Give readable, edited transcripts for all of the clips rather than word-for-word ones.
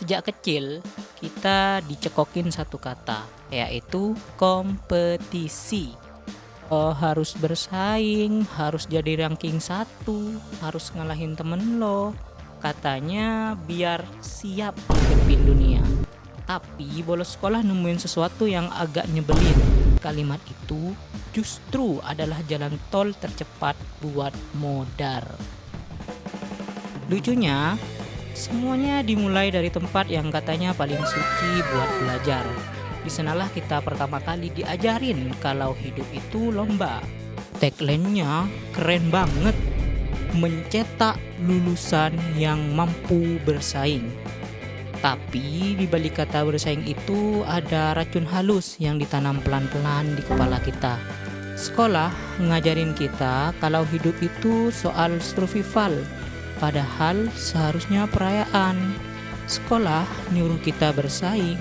Sejak kecil kita dicekokin satu kata, yaitu kompetisi. Oh, harus bersaing, harus jadi ranking satu, harus ngalahin temen lo. Katanya biar siap memimpin dunia. Tapi bolos sekolah nemuin sesuatu yang agak nyebelin. Kalimat itu justru adalah jalan tol tercepat buat modar. Lucunya, semuanya dimulai dari tempat yang katanya paling suci buat belajar. Di sanalah kita pertama kali diajarin kalau hidup itu lomba. Tagline-nya keren banget. Mencetak lulusan yang mampu bersaing. Tapi di balik kata bersaing itu ada racun halus yang ditanam pelan-pelan di kepala kita. Sekolah ngajarin kita kalau hidup itu soal survival. Padahal seharusnya perayaan. Sekolah nyuruh kita bersaing.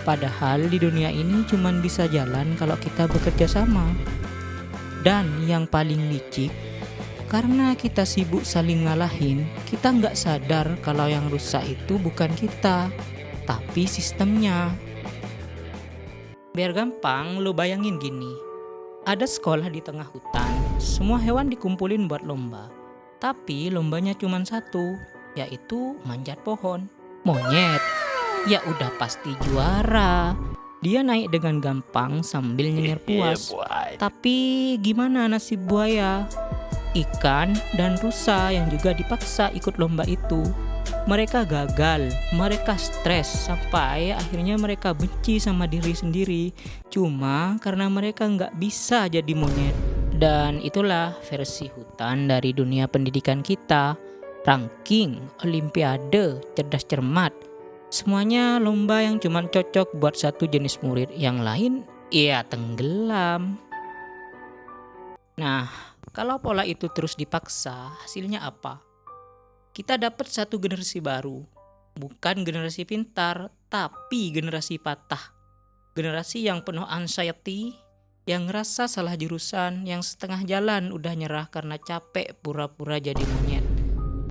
Padahal di dunia ini cuma bisa jalan kalau kita bekerja sama. Dan yang paling licik, karena kita sibuk saling ngalahin, kita nggak sadar kalau yang rusak itu bukan kita, tapi sistemnya. Biar gampang, lo bayangin gini. Ada sekolah di tengah hutan, semua hewan dikumpulin buat lomba. Tapi lombanya cuma satu, yaitu manjat pohon. Monyet, ya udah pasti juara. Dia naik dengan gampang sambil nyengir puas. Tapi gimana nasib buaya, ikan, dan rusa yang juga dipaksa ikut lomba itu? Mereka gagal, mereka stres, sampai akhirnya mereka benci sama diri sendiri. Cuma karena mereka nggak bisa jadi monyet. Dan itulah versi hutan dari dunia pendidikan kita. Ranking, olimpiade, cerdas cermat, semuanya lomba yang cuma cocok buat satu jenis murid, yang lain ya tenggelam. Nah, kalau pola itu terus dipaksa, hasilnya apa? Kita dapat satu generasi baru. Bukan generasi pintar, tapi generasi patah. Generasi yang penuh anxiety, yang ngerasa salah jurusan, yang setengah jalan udah nyerah karena capek pura-pura jadi monyet.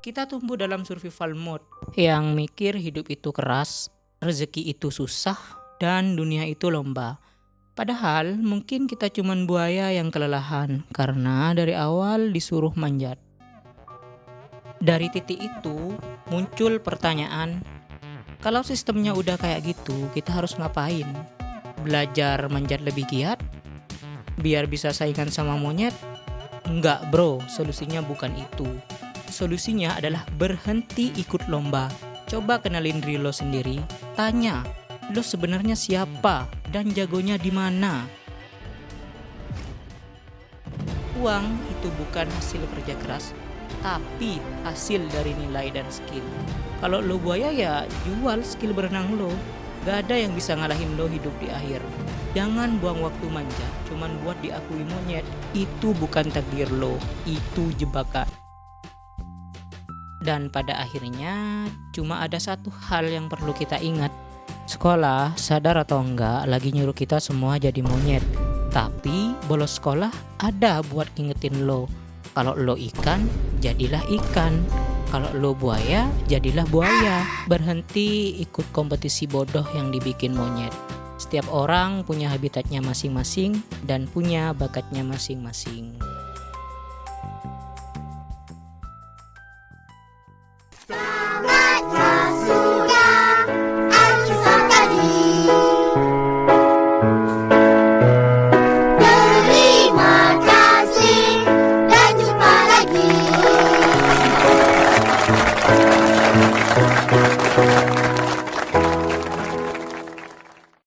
Kita tumbuh dalam survival mode, yang mikir hidup itu keras, rezeki itu susah, dan dunia itu lomba. Padahal mungkin kita cuman buaya yang kelelahan karena dari awal disuruh manjat. Dari titik itu muncul pertanyaan, kalau sistemnya udah kayak gitu, kita harus ngapain? Belajar manjat lebih giat? Biar bisa saingan sama monyet? Enggak bro, solusinya bukan itu. Solusinya adalah berhenti ikut lomba. Coba kenalin diri lo sendiri. Tanya, lo sebenarnya siapa dan jagonya di mana? Uang itu bukan hasil kerja keras, tapi hasil dari nilai dan skill. Kalau lo buaya ya jual skill berenang lo. Gak ada yang bisa ngalahin lo hidup di akhir. Jangan buang waktu manja cuman buat diakui monyet. Itu bukan takdir lo, itu jebakan. Dan pada akhirnya cuma ada satu hal yang perlu kita ingat. Sekolah, sadar atau enggak, lagi nyuruh kita semua jadi monyet. Tapi bolos sekolah ada buat ngingetin lo. Kalau lo ikan, jadilah ikan. Kalau lo buaya, jadilah buaya. Berhenti ikut kompetisi bodoh yang dibikin monyet. Setiap orang punya habitatnya masing-masing dan punya bakatnya masing-masing.